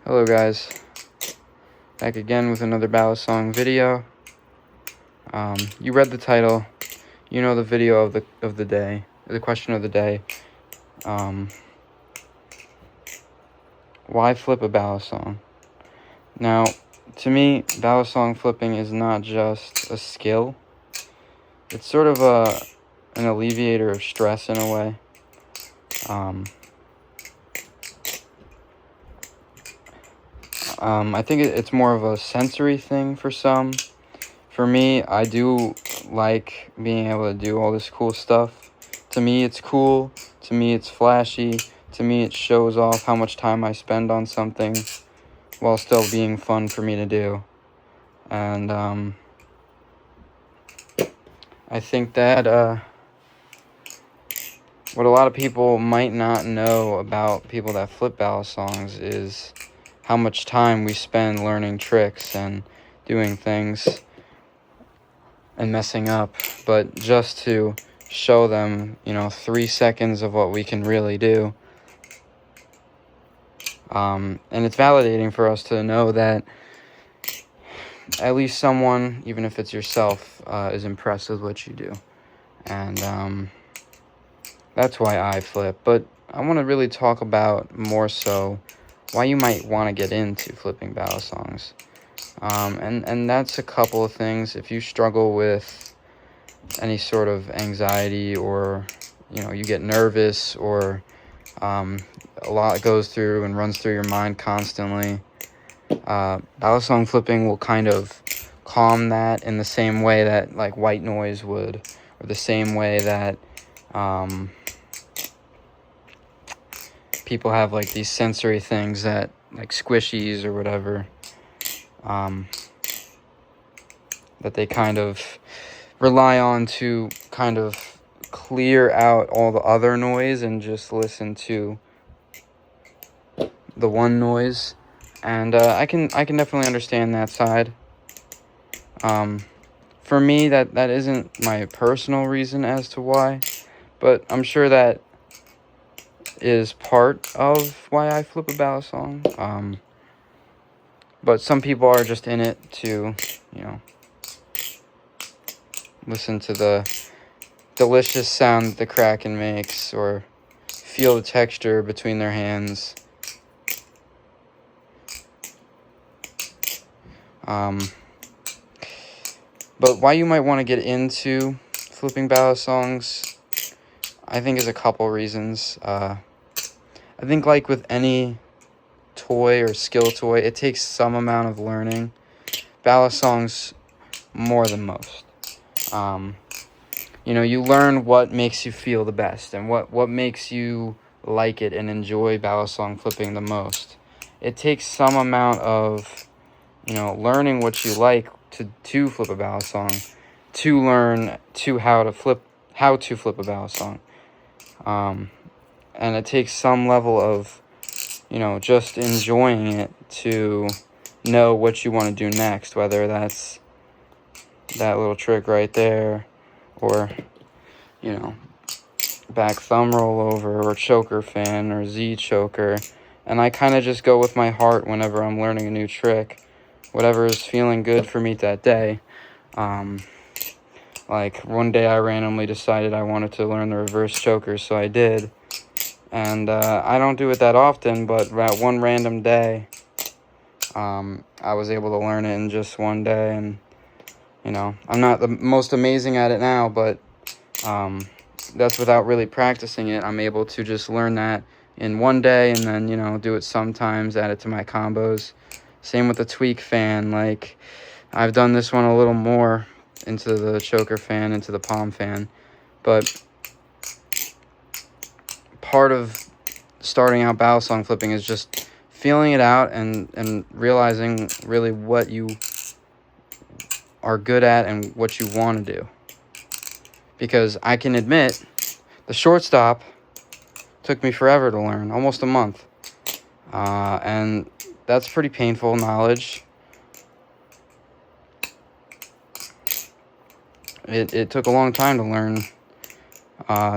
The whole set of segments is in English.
Hello guys, back again with another balisong video. You read the title, you know the video of the day, the question of the day. Why flip a balisong? Now, to me, balisong flipping is not just a skill. It's sort of an alleviator of stress in a way. I think it's more of a sensory thing for some. For me, I do like being able to do all this cool stuff. To me, it's cool. To me, it's flashy. To me, it shows off how much time I spend on something while still being fun for me to do. And I think that what a lot of people might not know about people that flip balisongs is how much time we spend learning tricks and doing things and messing up, but just to show them, 3 seconds of what we can really do. And it's validating for us to know that at least someone, even if it's yourself, is impressed with what you do. And that's why I flip. But I want to really talk about more so why you might want to get into flipping balisongs. And that's a couple of things. If you struggle with any sort of anxiety, or you get nervous, or a lot goes through and runs through your mind constantly, balisong flipping will kind of calm that in the same way that like white noise would, or the same way that people have like these sensory things that like squishies or whatever, that they kind of rely on to kind of clear out all the other noise and just listen to the one noise. And I can definitely understand that side. For me, that isn't my personal reason as to why, but I'm sure that is part of why I flip a balisong. But some people are just in it to, listen to the delicious sound that the Kraken makes, or feel the texture between their hands. But why you might want to get into flipping balisongs, I think, is a couple reasons. I think like with any toy or skill toy, it takes some amount of learning. Balisongs more than most. You learn what makes you feel the best and what makes you like it and enjoy balisong flipping the most. It takes some amount of, learning what you like to flip a balisong, to learn how to flip a balisong. And it takes some level of, just enjoying it to know what you want to do next, whether that's that little trick right there, or, back thumb rollover, or choker fan, or Z choker. And I kind of just go with my heart whenever I'm learning a new trick, whatever is feeling good for me that day. Like one day I randomly decided I wanted to learn the reverse choker, so I did. And I don't do it that often, but that one random day, I was able to learn it in just one day. And I'm not the most amazing at it now, but that's without really practicing it. I'm able to just learn that in one day, and then do it sometimes, add it to my combos. Same with the tweak fan. Like, I've done this one a little more into the choker fan, into the palm fan, but part of starting out balisong flipping is just feeling it out and realizing really what you are good at and what you want to do. Because I can admit, the shortstop took me forever to learn, almost a month. And that's pretty painful knowledge. It took a long time to learn.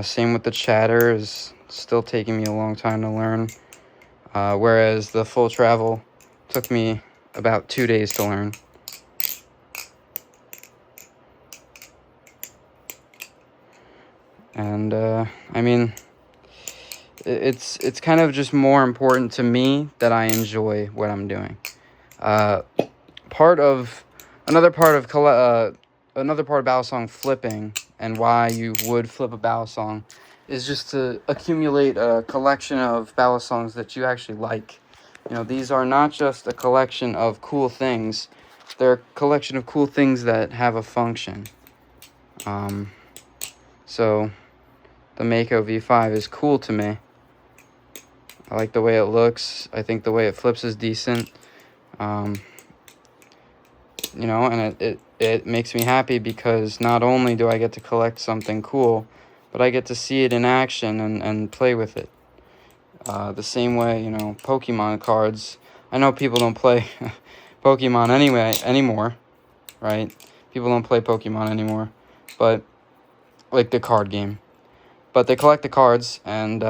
Same with the chatter, is still taking me a long time to learn. Whereas the full travel Took me about 2 days to learn. And I mean, it's kind of just more important to me that I enjoy what I'm doing. Another part of balisong flipping, and why you would flip a balisong, is just to accumulate a collection of balisongs that you actually like. You know, these are not just a collection of cool things; they're a collection of cool things that have a function. So the Mako V5 is cool to me. I like the way it looks. I think the way it flips is decent. You know, and it makes me happy because not only do I get to collect something cool, but I get to see it in action and play with it. The same way, you know, Pokemon cards. I know people don't play Pokemon anymore, right? People don't play Pokemon anymore, but like the card game. But they collect the cards, and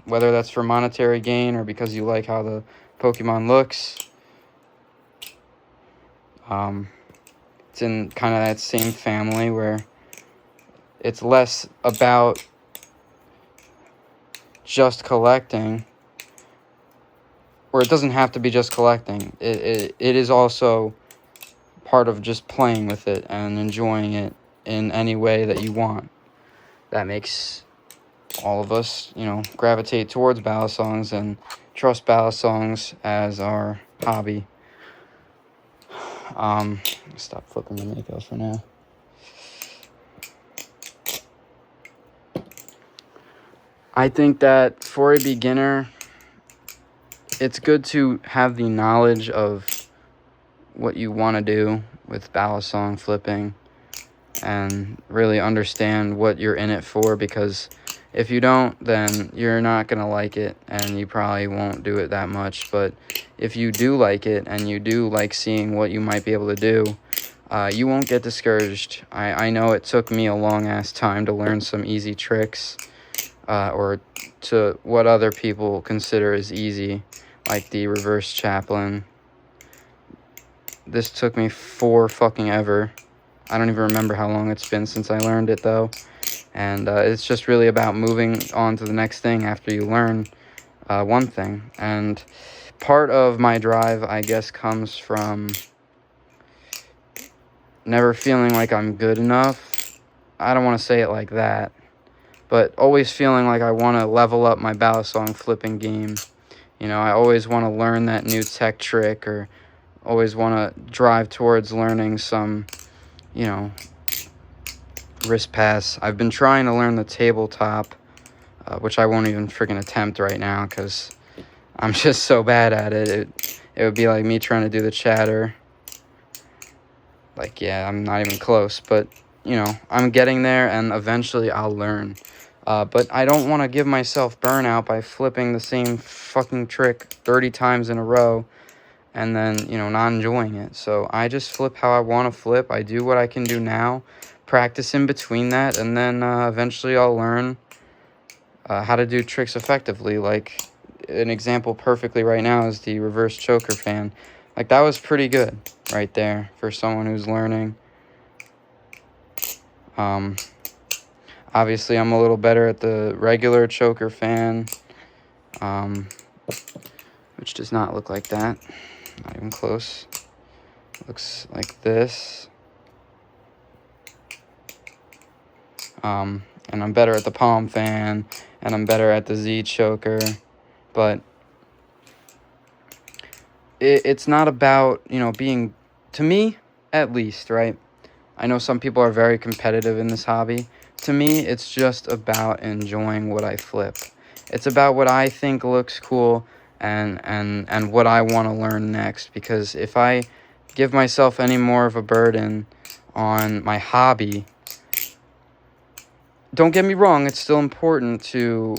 whether that's for monetary gain or because you like how the Pokemon looks, it's in kind of that same family where it's less about just collecting, or it doesn't have to be just collecting. It is also part of just playing with it and enjoying it in any way that you want. That makes all of us, you know, gravitate towards balisongs and trust balisongs as our hobby. Stop flipping the Mako for now. I think that for a beginner, it's good to have the knowledge of what you want to do with balisong flipping and really understand what you're in it for, because if you don't, then you're not going to like it and you probably won't do it that much. But if you do like it and you do like seeing what you might be able to do, you won't get discouraged. I know it took me a long ass time to learn some easy tricks, or to what other people consider as easy, like the reverse chaplain. This took me for fucking ever. I don't even remember how long it's been since I learned it, though. And it's just really about moving on to the next thing after you learn one thing. And part of my drive, I guess, comes from never feeling like I'm good enough. I don't want to say it like that, but always feeling like I want to level up my balisong flipping game. You know, I always want to learn that new tech trick, or always want to drive towards learning some, you know, wrist pass. I've been trying to learn the tabletop, which I won't even freaking attempt right now because I'm just so bad at it. It would be like me trying to do the chatter. Like, yeah, I'm not even close, but, you know, I'm getting there, and eventually I'll learn. But I don't want to give myself burnout by flipping the same fucking trick 30 times in a row and then, you know, not enjoying it. So I just flip how I want to flip. I do what I can do now, practice in between that, and then eventually I'll learn how to do tricks effectively. Like, an example perfectly right now is the reverse choker fan. Like, that was pretty good right there for someone who's learning. Obviously, I'm a little better at the regular choker fan, which does not look like that. Not even close. Looks like this. And I'm better at the palm fan, and I'm better at the Z choker, but it's not about, you know, being, to me, at least, right? I know some people are very competitive in this hobby. To me, it's just about enjoying what I flip. It's about what I think looks cool and what I want to learn next. Because if I give myself any more of a burden on my hobby, don't get me wrong, it's still important to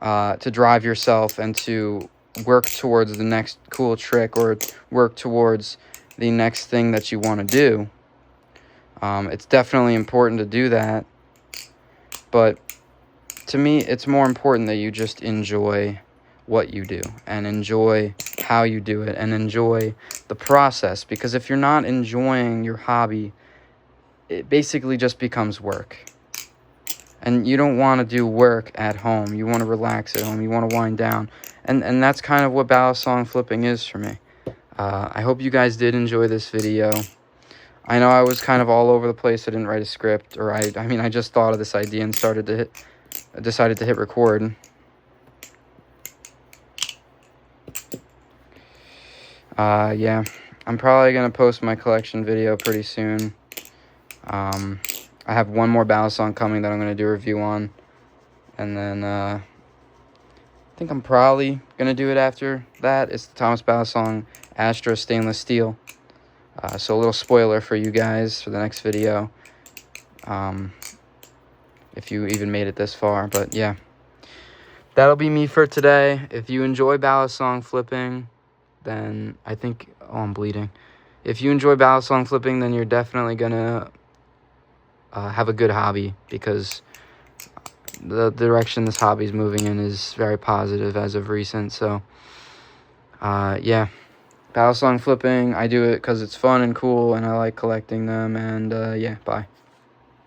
drive yourself and to work towards the next cool trick, or work towards the next thing that you want to do. It's definitely important to do that, but to me, it's more important that you just enjoy what you do and enjoy how you do it and enjoy the process. Because if you're not enjoying your hobby, it basically just becomes work. And you don't want to do work at home. You want to relax at home. You want to wind down. And that's kind of what balisong flipping is for me. I hope you guys did enjoy this video. I know I was kind of all over the place. I didn't write a script. Or I mean, I just thought of this idea and decided to hit record. Yeah. I'm probably going to post my collection video pretty soon. I have one more balisong coming that I'm going to do a review on. And then, I think I'm probably going to do it after that. It's the Thomas Balisong Astra Stainless Steel. So a little spoiler for you guys for the next video. If you even made it this far. But yeah. That'll be me for today. If you enjoy balisong flipping, then I think... Oh, I'm bleeding. If you enjoy balisong flipping, then you're definitely going to have a good hobby, because the direction this hobby is moving in is very positive as of recent. So yeah, balisong flipping, I do it because it's fun and cool and I like collecting them. And yeah, bye.